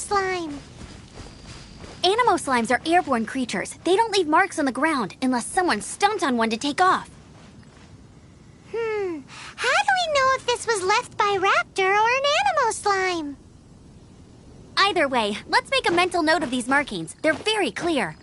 slime. Animo slimes are airborne creatures. They don't leave marks on the ground unless someone stomped on one to take off. How do we know if this was left by Raptor or an Animo slime? Either way, let's make a mental note of these markings. They're very clear.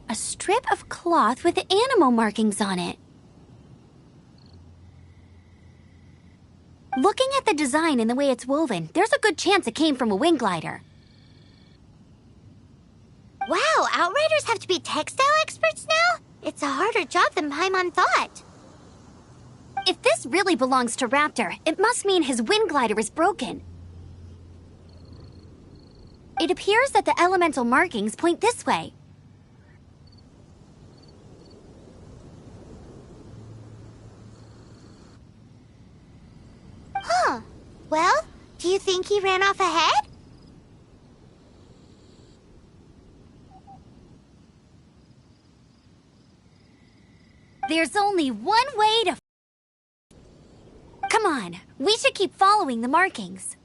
A strip of cloth with Animo markings on it. Looking at the design and the way it's woven, there's a good chance it came from a wing glider. Wow, Outriders have to be textile experts now? It's a harder job than Paimon thought. If this really belongs to Raptor, it must mean his wind glider is broken. It appears that the elemental markings point this way. Huh. Well, do you think he ran off ahead? There's only one way to... Come on, we should keep following the markings.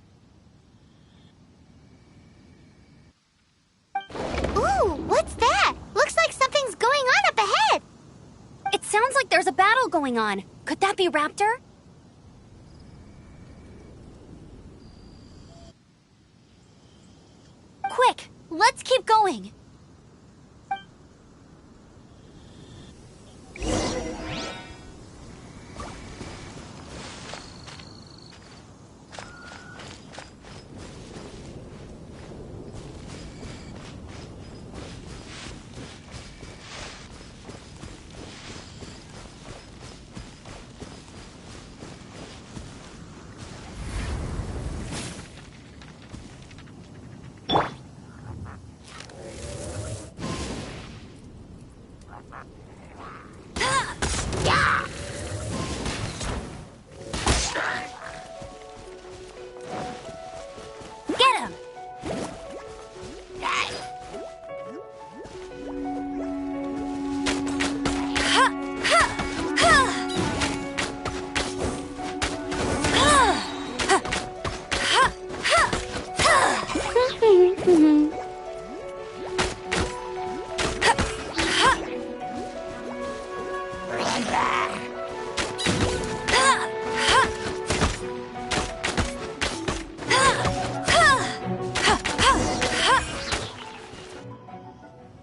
Ooh, what's that? Looks like something's going on up ahead. It sounds like there's a battle going on. Could that be Raptor? Quick, let's keep going.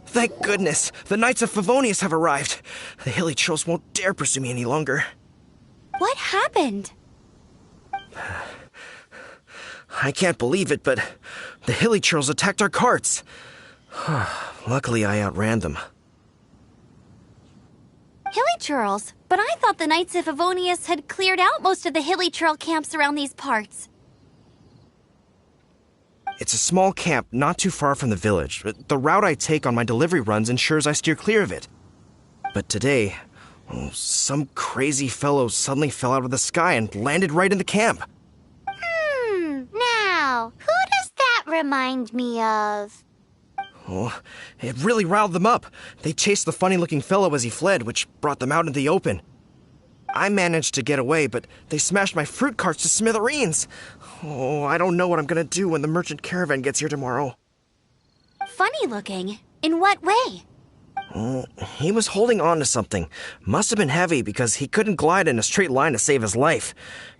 Thank goodness, the Knights of Favonius have arrived. The hilly trolls won't dare pursue me any longer. What happened? I can't believe it, but the hilly trolls attacked our carts. Luckily, I outran them. Hilly churls? But I thought the Knights of Favonius had cleared out most of the hilly churl camps around these parts. It's a small camp not too far from the village. The route I take on my delivery runs ensures I steer clear of it. But today, some crazy fellow suddenly fell out of the sky and landed right in the camp. Now, who does that remind me of? Oh, it really riled them up. They chased the funny-looking fellow as he fled, which brought them out into the open. I managed to get away, but they smashed my fruit carts to smithereens. Oh, I don't know what I'm gonna do when the merchant caravan gets here tomorrow. Funny looking? In what way? He was holding on to something. Must have been heavy because he couldn't glide in a straight line to save his life.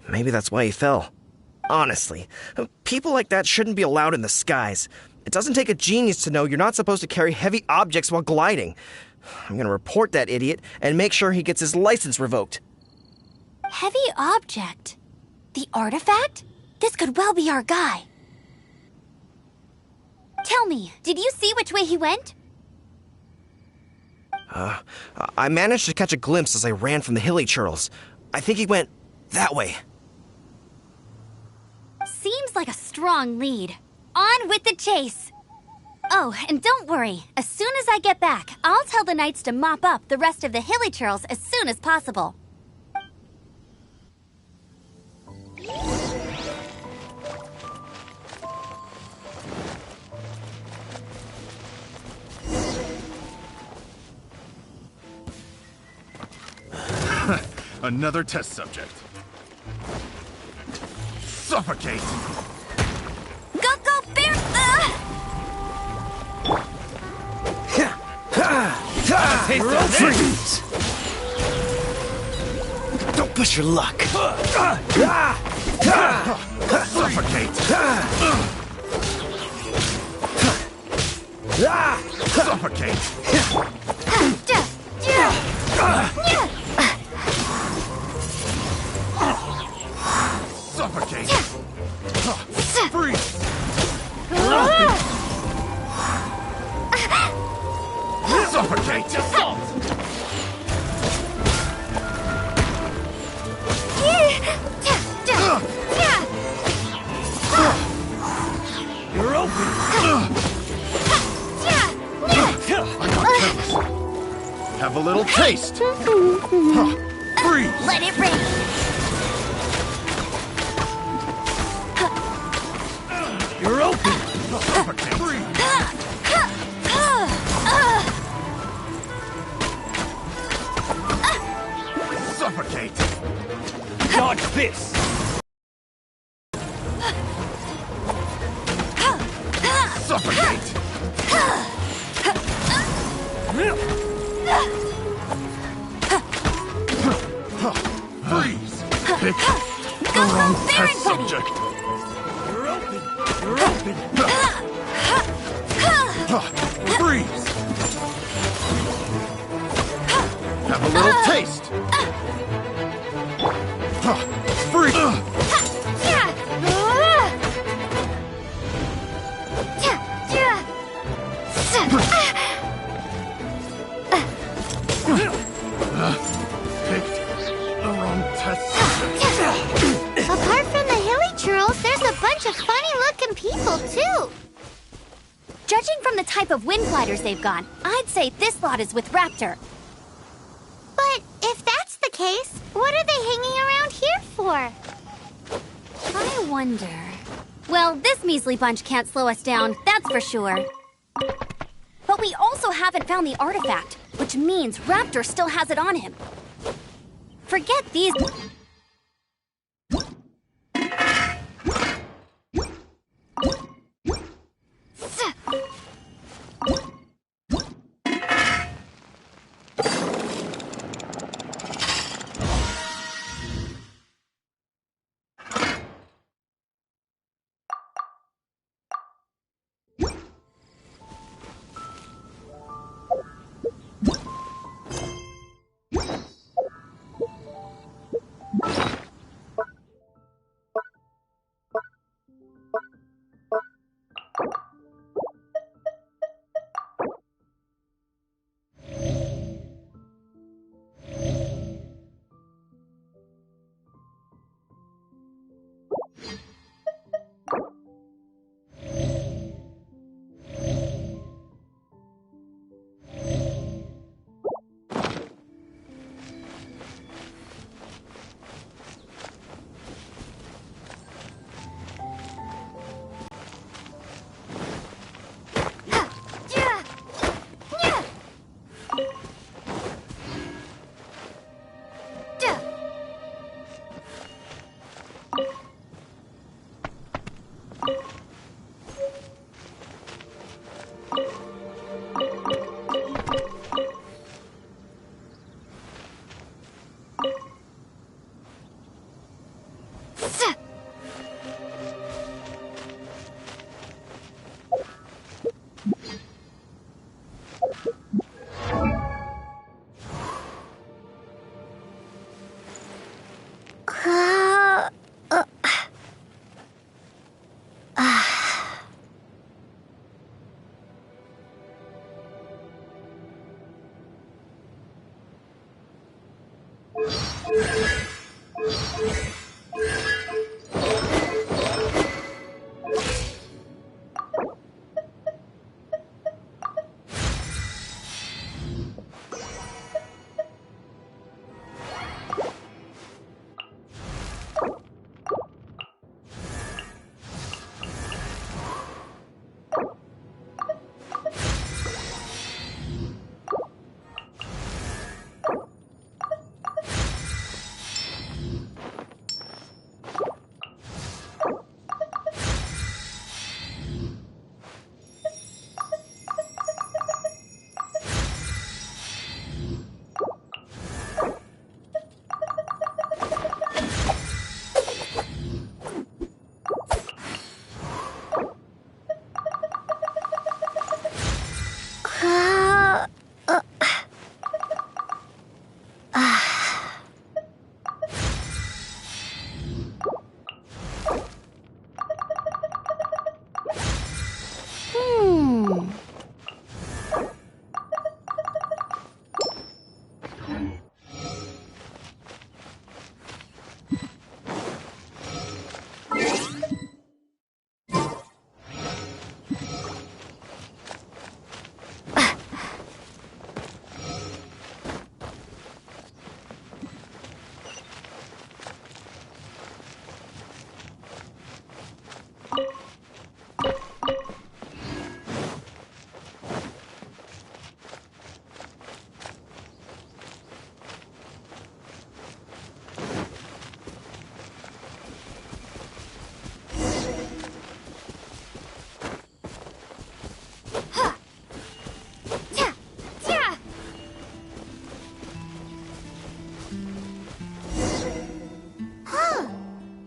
Maybe that's why he fell. Honestly, people like that shouldn't be allowed in the skies. It doesn't take a genius to know you're not supposed to carry heavy objects while gliding. I'm gonna report that idiot and make sure he gets his license revoked. Heavy object? The artifact? This could well be our guy. Tell me, did you see which way he went? I managed to catch a glimpse as I ran from the hilly churls. I think he went that way. Seems like a strong lead. On with the chase! Oh, and don't worry. As soon as I get back, I'll tell the knights to mop up the rest of the hilly churls as soon as possible. Another test subject. Suffocate! Go, bear! Freeze! Don't push your luck. Suffocate! Suffocate! Suffocate! Freeze! Suffocate! Assault! You're open. Have a little taste! Freeze! Let it rain! You're open. Suffocate! Freeze! Suffocate! Dodge this. Suffocate! Freeze! Pick the wrong test subject! You're open. You're open. Freeze! Have a little taste! Freeze! Picked the wrong test subject. Apart from the hilly churls, there's a bunch of funny-looking people, too. Judging from the type of wind gliders they've got, I'd say this lot is with Raptor. But if that's the case, what are they hanging around here for? I wonder... Well, this measly bunch can't slow us down, that's for sure. But we also haven't found the artifact, which means Raptor still has it on him. Forget these...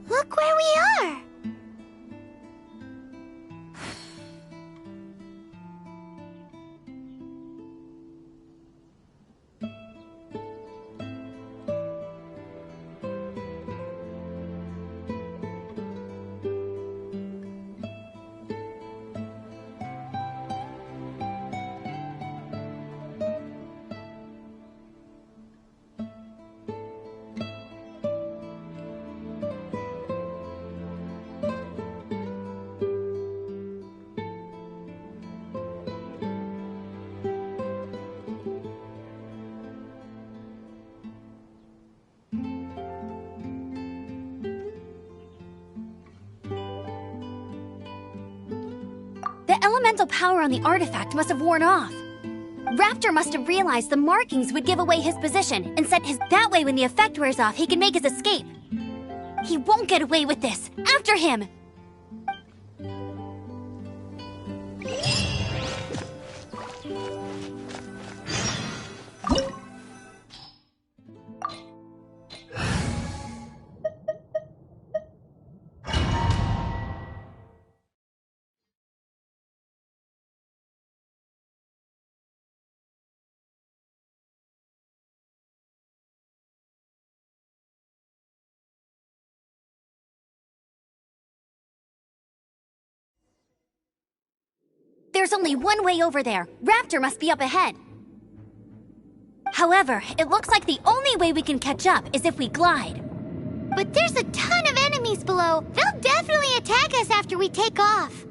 Look where we are! The elemental power on the artifact must have worn off. Raptor must have realized the markings would give away his position and set his... That way when the effect wears off, he can make his escape. He won't get away with this. After him! There's only one way over there. Raptor must be up ahead. However, it looks like the only way we can catch up is if we glide. But there's a ton of enemies below. They'll definitely attack us after we take off.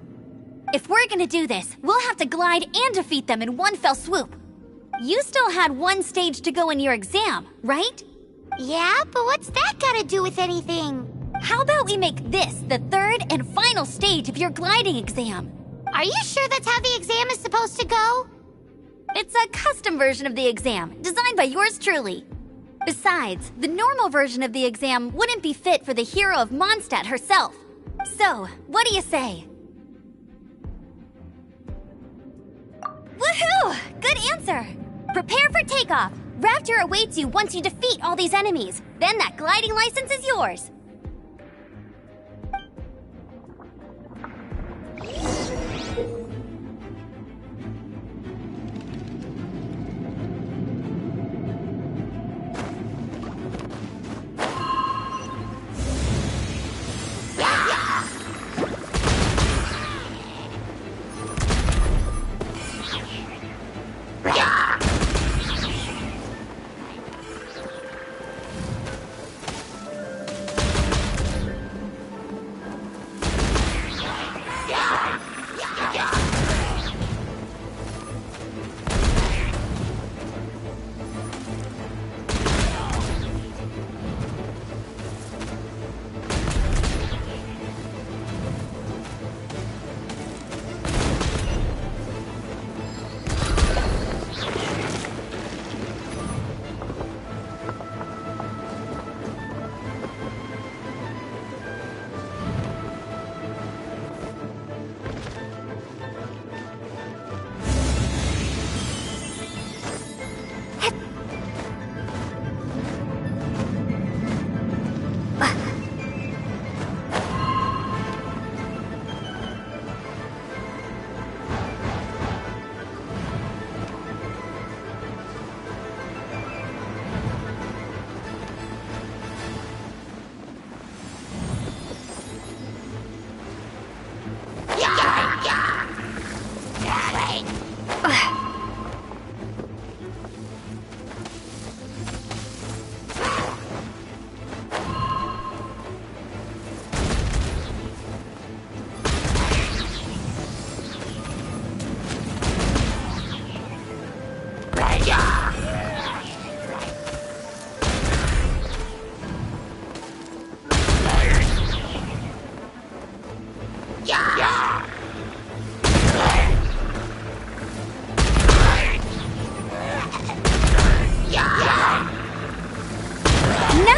If we're gonna do this, we'll have to glide and defeat them in one fell swoop. You still had one stage to go in your exam, right? Yeah, but what's that gotta do with anything? How about we make this the third and final stage of your gliding exam? Are you sure that's how the exam is supposed to go? It's a custom version of the exam, designed by yours truly. Besides, the normal version of the exam wouldn't be fit for the hero of Mondstadt herself. So, what do you say? Woohoo! Good answer! Prepare for takeoff. Raptor awaits you once you defeat all these enemies. Then that gliding license is yours.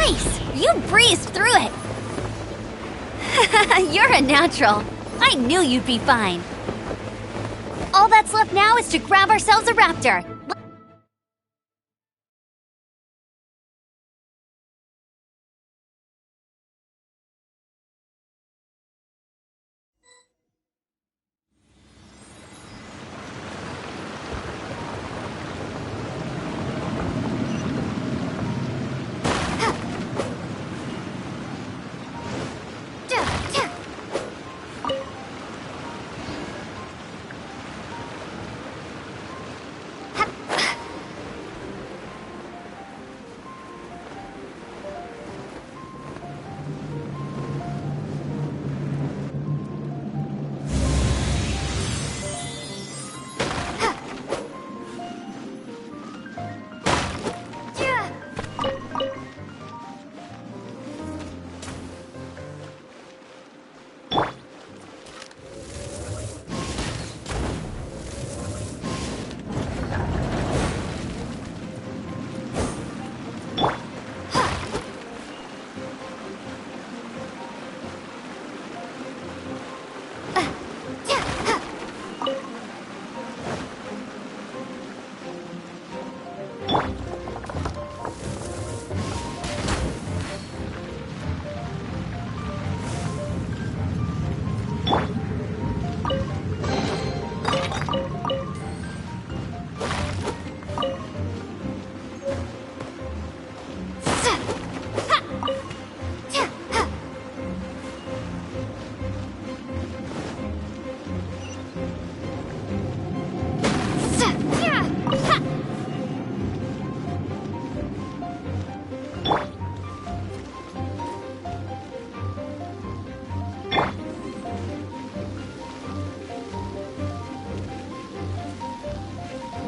Nice! You breezed through it! You're a natural. I knew you'd be fine. All that's left now is to grab ourselves a raptor.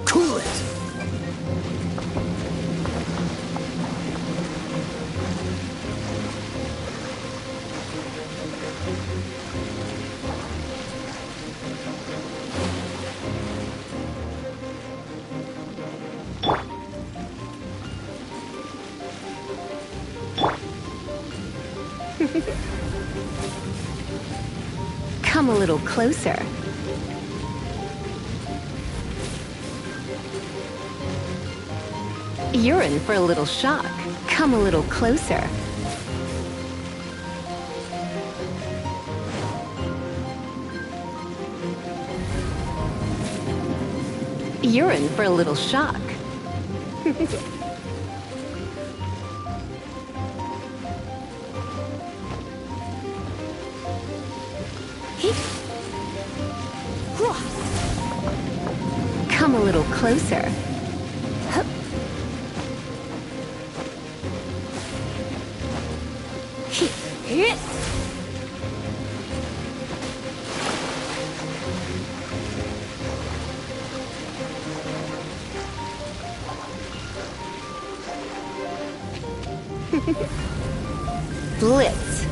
Cool it! Come a little closer. You're in for a little shock. Come a little closer. You're in for a little shock. Come a little closer. Blitz.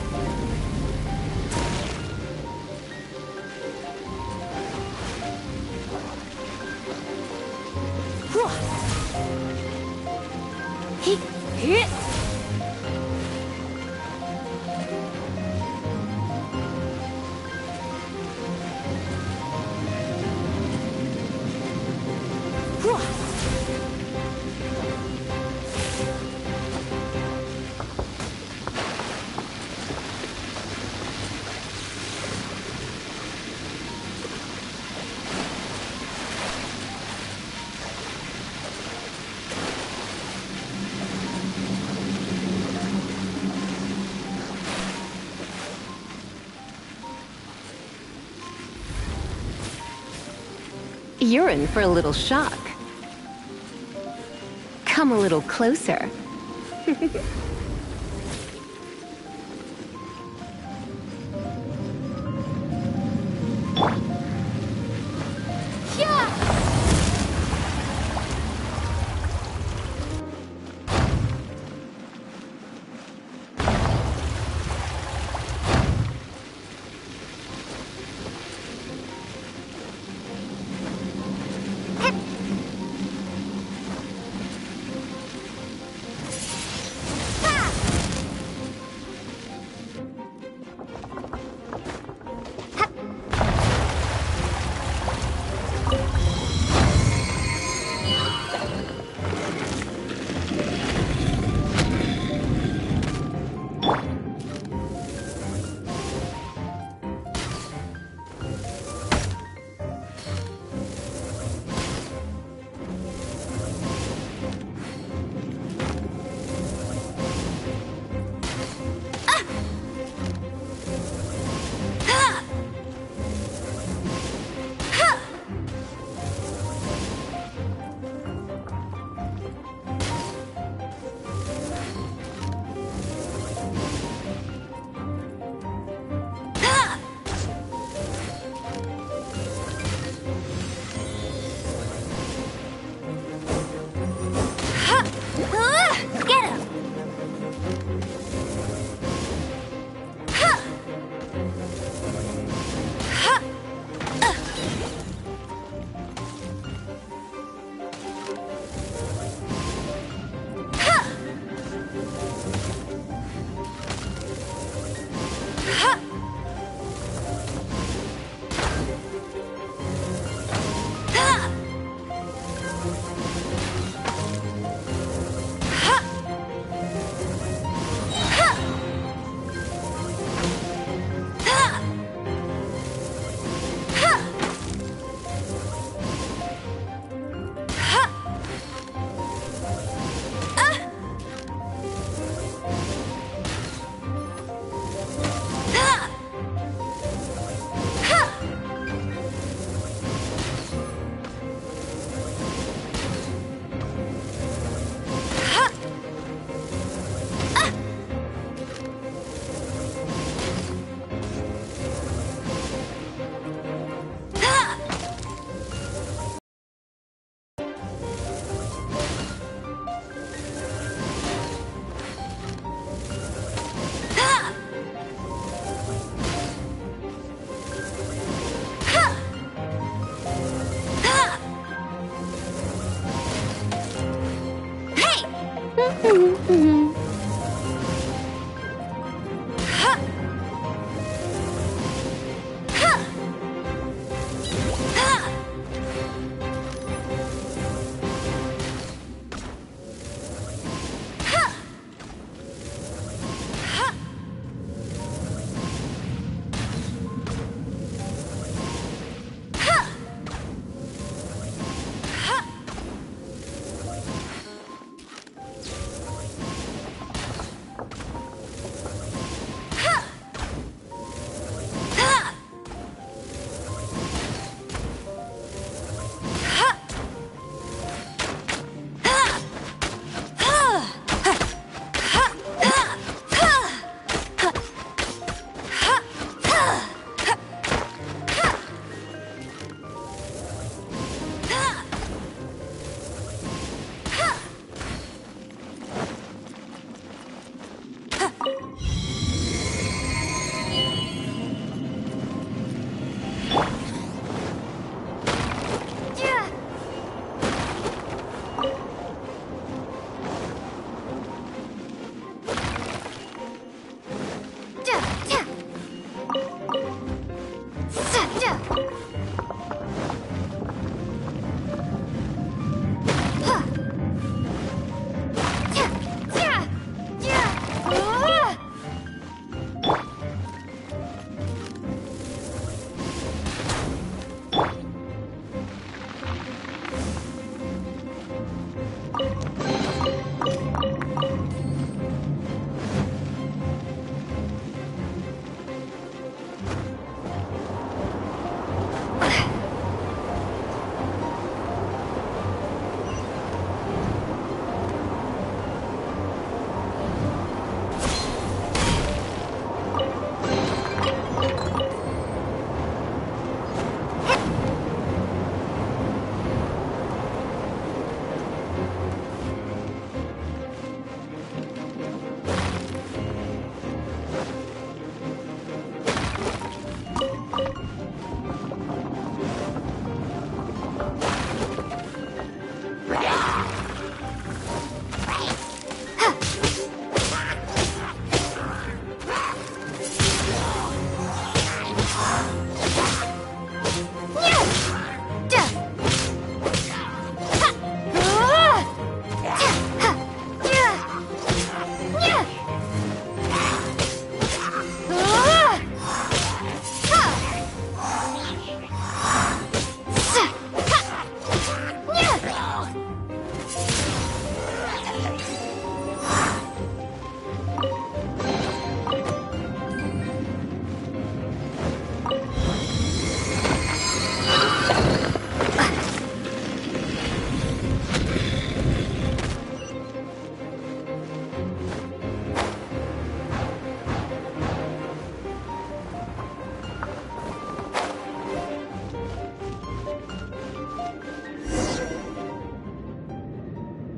You're in for a little shock. Come a little closer.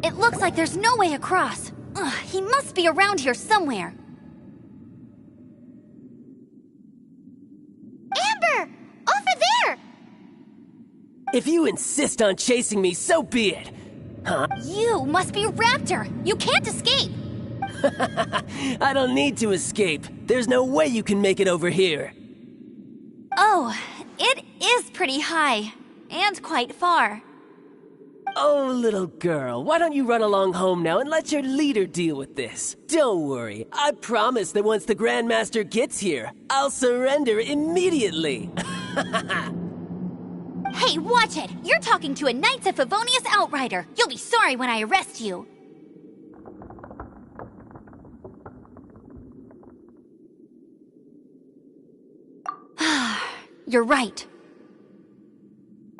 It looks like there's no way across. Ugh, he must be around here somewhere. Amber! Over there! If you insist on chasing me, so be it. Huh? You must be Raptor. You can't escape. I don't need to escape. There's no way you can make it over here. Oh, it is pretty high. And quite far. Oh, little girl, why don't you run along home now and let your leader deal with this? Don't worry, I promise that once the Grandmaster gets here, I'll surrender immediately. Hey, watch it! You're talking to a Knights of Favonius outrider. You'll be sorry when I arrest you. You're right.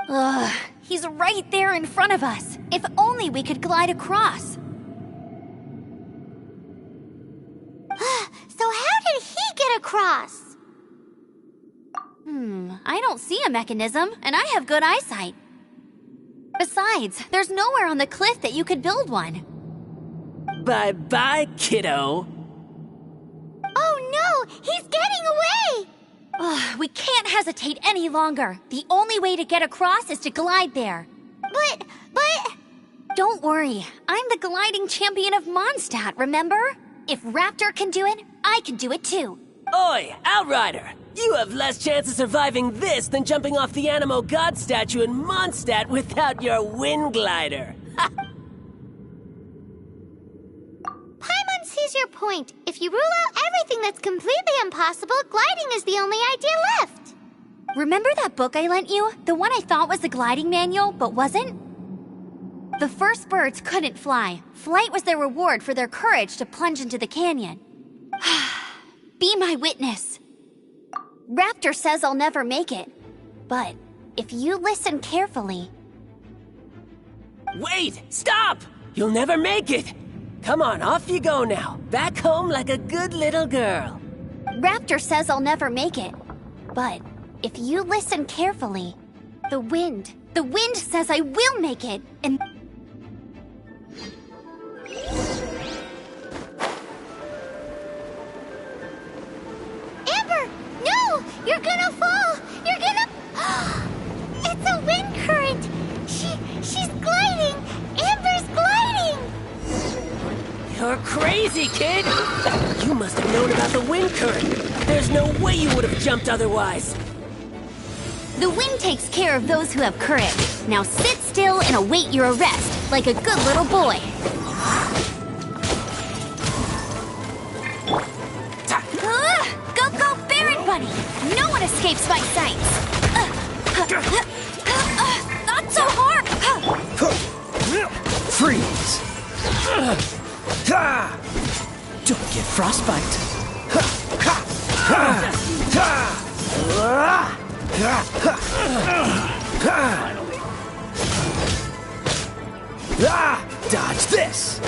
Ugh, he's right there in front of us. If only we could glide across. So how did he get across? I don't see a mechanism, and I have good eyesight. Besides, there's nowhere on the cliff that you could build one. Bye-bye, kiddo. Oh no! He's getting away! Ugh, we can't hesitate any longer. The only way to get across is to glide there. But... Don't worry, I'm the gliding champion of Mondstadt, remember? If Raptor can do it, I can do it too. Oi, Outrider! You have less chance of surviving this than jumping off the Animo God statue in Mondstadt without your wind glider. Paimon sees your point. If you rule out everything that's completely impossible, gliding is the only idea left. Remember that book I lent you? The one I thought was the gliding manual, but wasn't? The first birds couldn't fly. Flight was their reward for their courage to plunge into the canyon. Be my witness. Raptor says I'll never make it. But if you listen carefully... Wait! Stop! You'll never make it! Come on, off you go now. Back home like a good little girl. Raptor says I'll never make it. But if you listen carefully, the wind says I will make it, and... Amber! No! You're gonna fall! You're gonna... It's a wind current! She's gliding! Amber's gliding! You're crazy, kid! You must have known about the wind current. There's no way you would have jumped otherwise. The wind takes care of those who have courage. Now sit still and await your arrest, like a good little boy. Go, go, Baron Bunny! No one escapes my sights! Not so hard! Freeze! Don't get frostbite. Dodge this!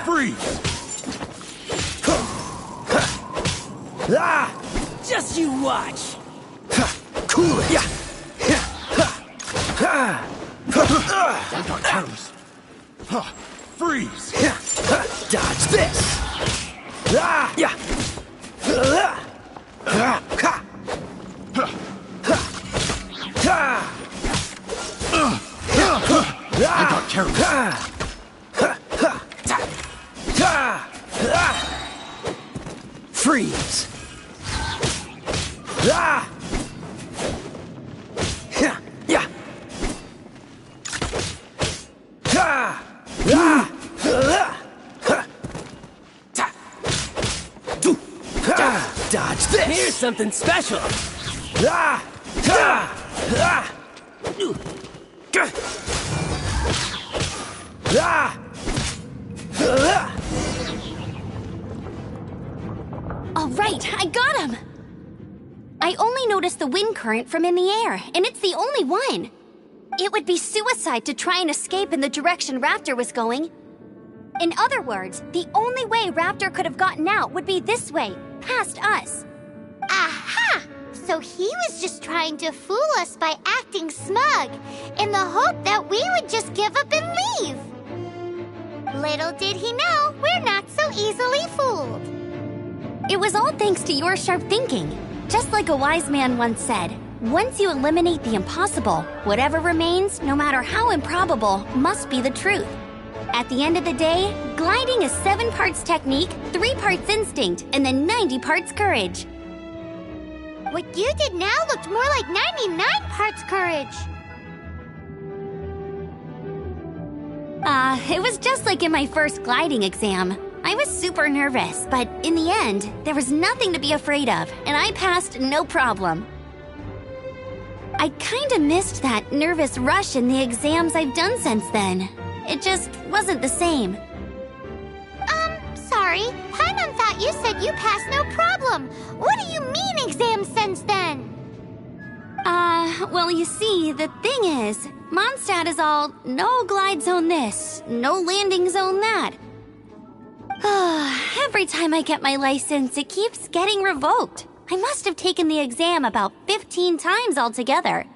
Freeze! Just you watch! Cool it! Freeze! Dodge this! I got careless. Freeze! Dodge this! Here's something special! All right, I got him! I only noticed the wind current from in the air, and it's the only one. It would be suicide to try and escape in the direction Raptor was going. In other words, the only way Raptor could have gotten out would be this way, past us. Aha! So he was just trying to fool us by acting smug, in the hope that we would just give up and leave. Little did he know, we're not so easily fooled. It was all thanks to your sharp thinking. Just like a wise man once said, once you eliminate the impossible, whatever remains, no matter how improbable, must be the truth. At the end of the day, gliding is 7 parts technique, 3 parts instinct, and then 90 parts courage. What you did now looked more like 99 parts courage. It was just like in my first gliding exam. I was super nervous, but in the end, there was nothing to be afraid of, and I passed no problem. I kinda missed that nervous rush in the exams I've done since then. It just wasn't the same. Sorry. Paimon thought you said you passed no problem. What do you mean exams since then? Well, you see, the thing is, Mondstadt is all no glide zone this, no landing zone that. Every time I get my license, it keeps getting revoked. I must have taken the exam about 15 times altogether.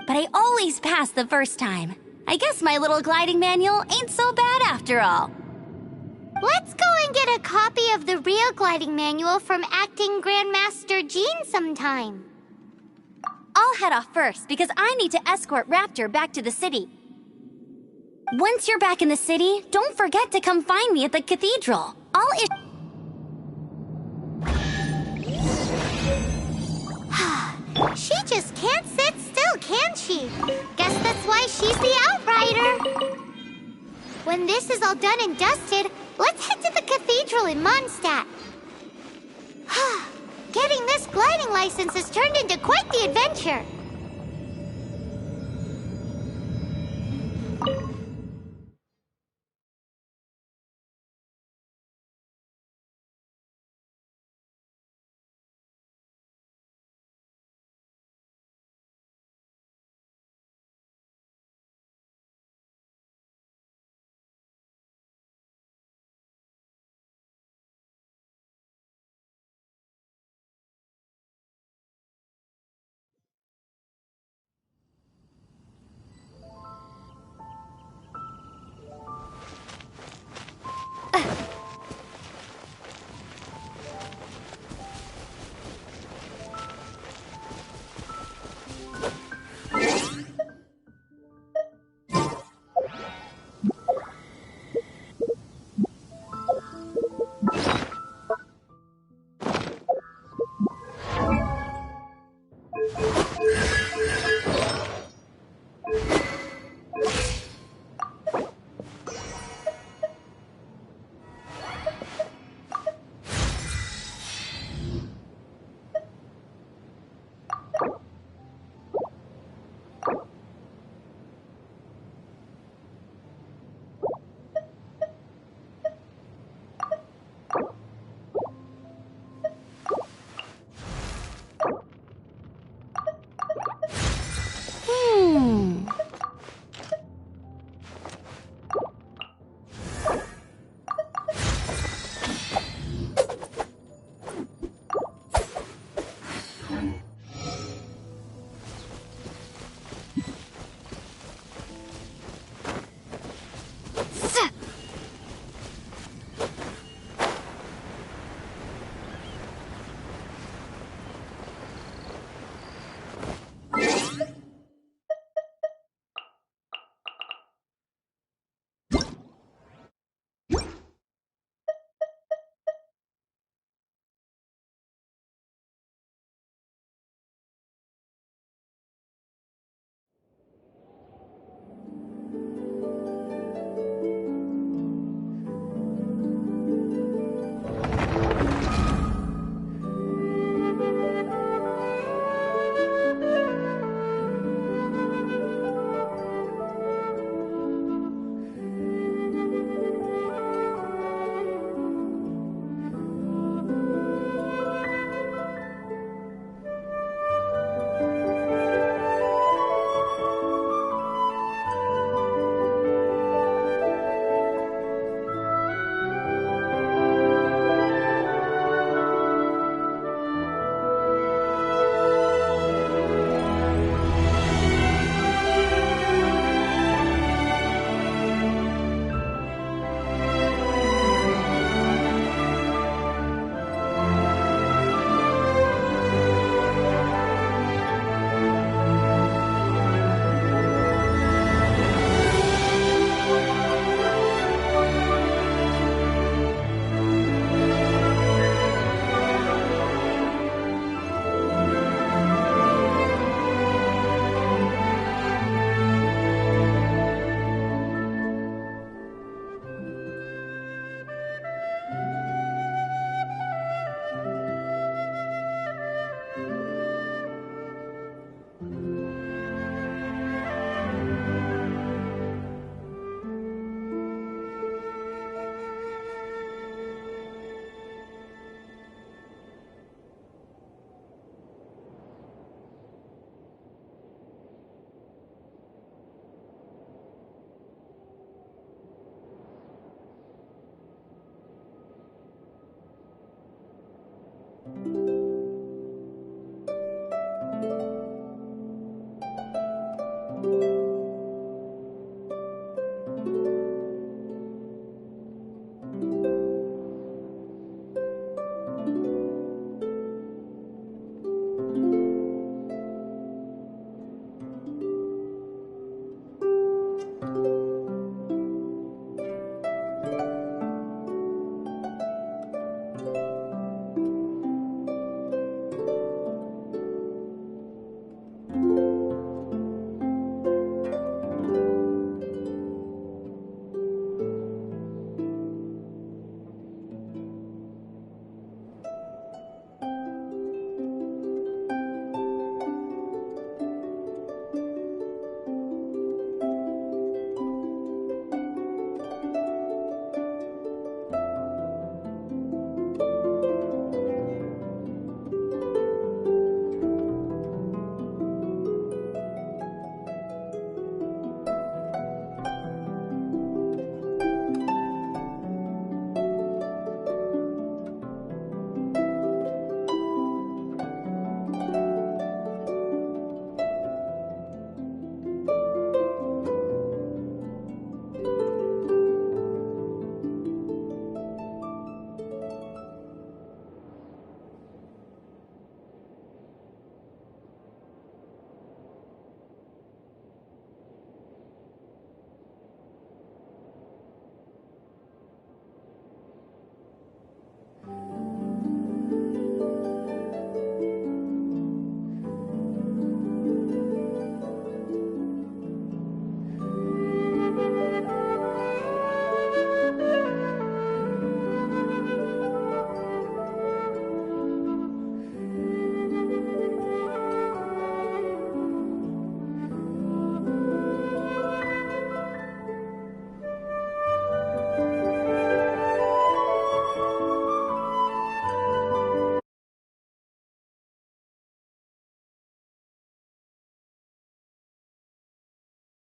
But I always pass the first time. I guess my little gliding manual ain't so bad after all. Let's go and get a copy of the real gliding manual from Acting Grandmaster Jean sometime. I'll head off first because I need to escort Raptor back to the city. Once you're back in the city, don't forget to come find me at the cathedral. She just can't sit still, can she? Guess that's why she's the Outrider. When this is all done and dusted, let's head to the cathedral in Mondstadt. Getting this gliding license has turned into quite the adventure.